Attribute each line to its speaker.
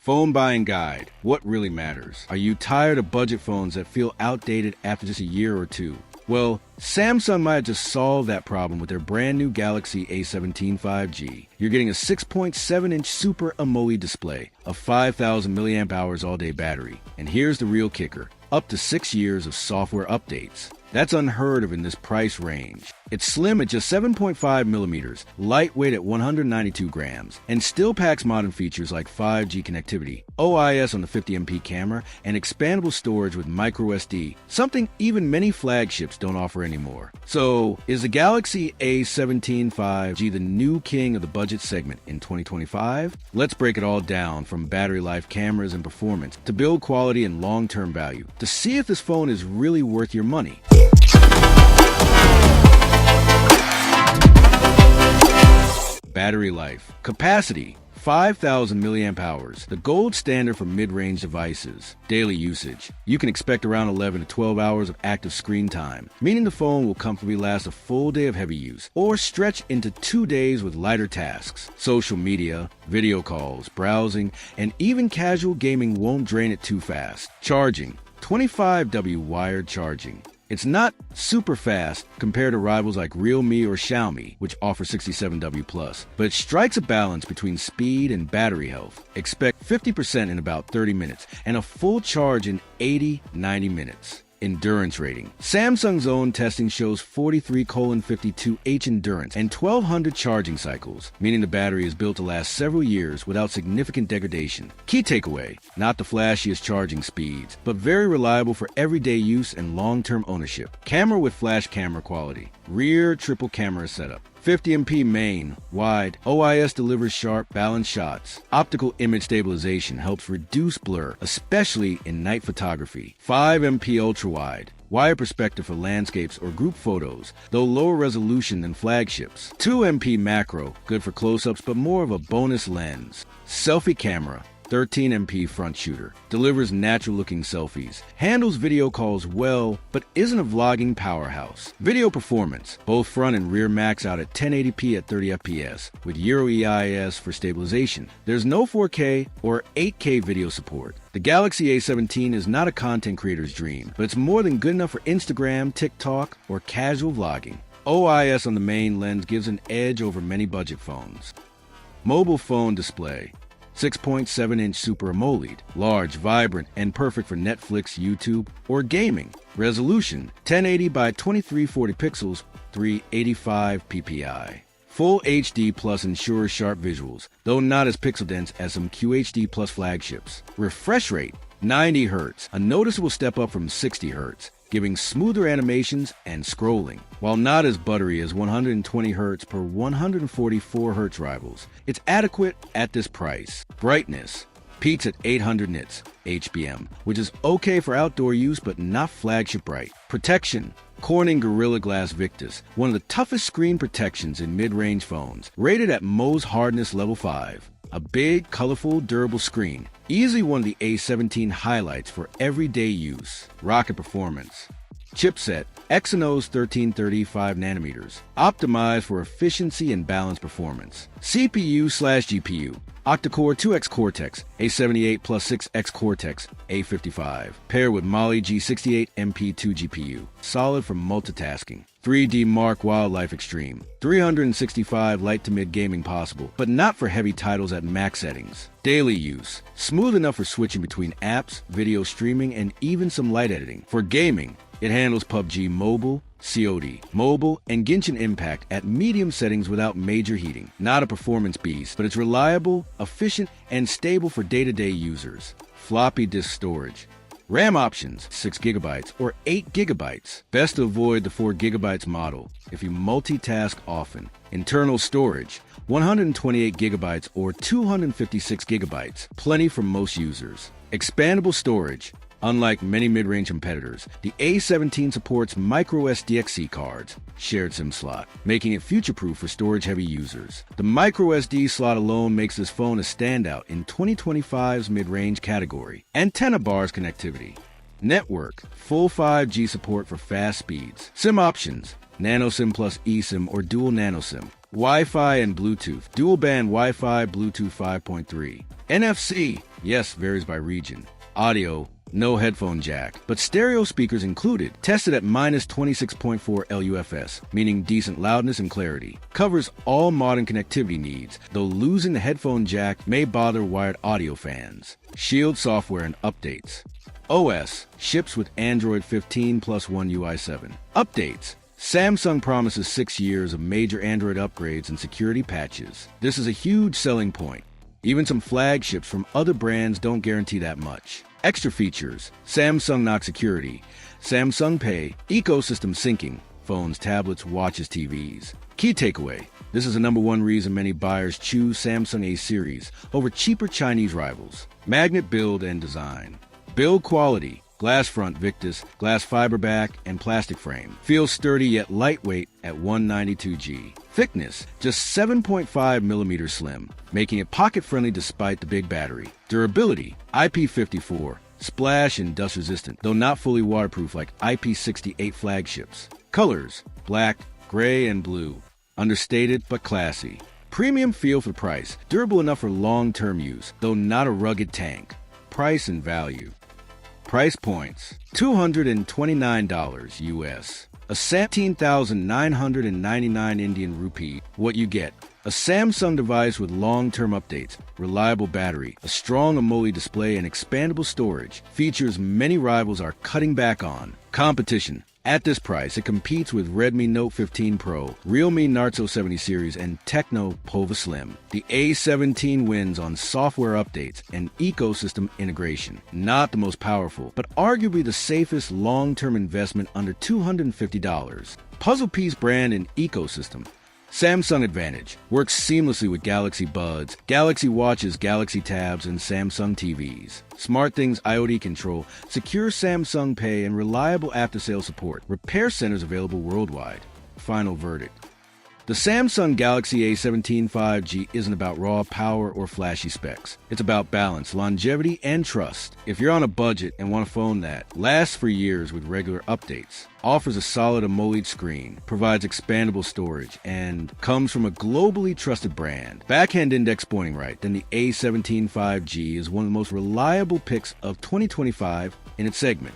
Speaker 1: Phone buying guide. What really matters? Are you tired of budget phones that feel outdated after just a year or two? Well, Samsung might have just solved that problem with their brand new Galaxy A17 5G. You're getting a 6.7-inch Super AMOLED display, a 5,000 mAh all-day battery, and here's the real kicker: up to 6 years of software updates. That's unheard of in this price range. It's slim at just 7.5 millimeters, lightweight at 192 grams, and still packs modern features like 5G connectivity, OIS on the 50MP camera, and expandable storage with microSD, something even many flagships don't offer anymore. So, is the Galaxy A17 5G the new king of the budget segment in 2025? Let's break it all down, from battery life, cameras, and performance, to build quality and long-term value, to see if this phone is really worth your money. Battery life. Capacity: 5,000 mAh, the gold standard for mid-range devices. Daily usage: you can expect around 11 to 12 hours of active screen time, meaning the phone will comfortably last a full day of heavy use, or stretch into 2 days with lighter tasks. Social media, video calls, browsing, and even casual gaming won't drain it too fast. Charging: 25W wired charging. It's not super fast compared to rivals like Realme or Xiaomi, which offer 67W+, but it strikes a balance between speed and battery health. Expect 50% in about 30 minutes and a full charge in 80-90 minutes. Endurance rating. Samsung's own testing shows 43:52H endurance and 1,200 charging cycles, meaning the battery is built to last several years without significant degradation. Key takeaway: not the flashiest charging speeds, but very reliable for everyday use and long-term ownership. Camera with flash camera quality. Rear triple camera setup. 50MP main, wide, OIS delivers sharp, balanced shots. Optical image stabilization helps reduce blur, especially in night photography. 5MP ultra-wide, wide perspective for landscapes or group photos, though lower resolution than flagships. 2MP macro, good for close-ups but more of a bonus lens. Selfie camera. 13MP front shooter, delivers natural-looking selfies, handles video calls well, but isn't a vlogging powerhouse. Video performance: both front and rear max out at 1080p at 30fps, with Euro EIS for stabilization. There's no 4K or 8K video support. The Galaxy A17 is not a content creator's dream, but it's more than good enough for Instagram, TikTok, or casual vlogging. OIS on the main lens gives an edge over many budget phones. Mobile phone display: 6.7-inch Super AMOLED, large, vibrant, and perfect for Netflix, YouTube, or gaming. Resolution: 1080 by 2340 pixels, 385 ppi. Full HD Plus ensures sharp visuals, though not as pixel dense as some QHD Plus flagships. Refresh rate: 90 Hz, a noticeable step up from 60 Hz, giving smoother animations and scrolling. While not as buttery as 120 Hz per 144 Hz rivals, it's adequate at this price. Brightness: peaks at 800 nits HPM, which is okay for outdoor use but not flagship bright. Protection: Corning Gorilla Glass Victus, one of the toughest screen protections in mid-range phones, rated at Mohs Hardness Level 5. A big, colorful, durable screen, easily one of the A17 highlights for everyday use. Rocket performance: chipset Exynos 1335 nanometers, optimized for efficiency and balanced performance. CPU/GPU: octa-core 2X Cortex A78 plus 6X Cortex A55, paired with Mali G68 MP2 GPU, solid for multitasking. 3D Mark Wildlife Extreme, 365 light to mid gaming possible, but not for heavy titles at max settings. Daily use: smooth enough for switching between apps, video streaming, and even some light editing. For gaming, it handles PUBG Mobile, COD Mobile, and Genshin Impact at medium settings without major heating. Not a performance beast, but it's reliable, efficient, and stable for day-to-day users. Floppy disk storage: RAM options: 6GB or 8GB. Best to avoid the 4GB model if you multitask often. Internal storage: 128GB or 256GB, plenty for most users. Expandable storage: unlike many mid-range competitors, the A17 supports microSD cards, shared SIM slot, making it future-proof for storage-heavy users. The microSD slot alone makes this phone a standout in 2025's mid-range category. Antenna bars connectivity. Network: full 5G support for fast speeds. SIM options: Nano SIM plus eSIM or dual Nano SIM. Wi-Fi and Bluetooth, dual band Wi-Fi, Bluetooth 5.3. NFC, Yes, varies by region. Audio, no headphone jack, but stereo speakers included. Tested at minus 26.4 LUFS, meaning decent loudness and clarity. Covers all modern connectivity needs, though losing the headphone jack may bother wired audio fans. Shield software and updates. OS ships with Android 15 plus 1 UI 7. Updates. Samsung promises 6 years of major Android upgrades and security patches. This is a huge selling point. Even some flagships from other brands don't guarantee that much. Extra features: Samsung Knock Security, Samsung Pay, ecosystem syncing, phones, tablets, watches, TVs. Key takeaway: this is the #1 reason many buyers choose Samsung A series over cheaper Chinese rivals. Magnet build and design. Build quality: glass front Victus, glass fiber back, and plastic frame. Feels sturdy yet lightweight at 192G. Thickness, just 7.5 millimeters slim, making it pocket-friendly despite the big battery. Durability, IP54, splash and dust resistant, though not fully waterproof like IP68 flagships. Colors, black, gray, and blue. Understated but classy. Premium feel for price, durable enough for long-term use, though not a rugged tank. Price and value. Price points: $229 US. A 17,999 Indian rupee. What you get: a Samsung device with long-term updates, reliable battery, a strong AMOLED display, and expandable storage. Features many rivals are cutting back on. Competition. At this price, it competes with Redmi Note 15 Pro, Realme Narzo 70 series, and Tecno Pova Slim. The A17 wins on software updates and ecosystem integration. Not the most powerful, but arguably the safest long-term investment under $250. Puzzle piece brand and ecosystem. Samsung Advantage works seamlessly with Galaxy Buds, Galaxy Watches, Galaxy Tabs, and Samsung TVs. SmartThings IoT control, secure Samsung Pay, and reliable after-sale support. Repair centers available worldwide. Final verdict: the Samsung Galaxy A17 5G isn't about raw power or flashy specs. It's about balance, longevity, and trust. If you're on a budget and want a phone that lasts for years with regular updates, offers a solid AMOLED screen, provides expandable storage, and comes from a globally trusted brand, backhand index pointing right, then the A17 5G is one of the most reliable picks of 2025 in its segment.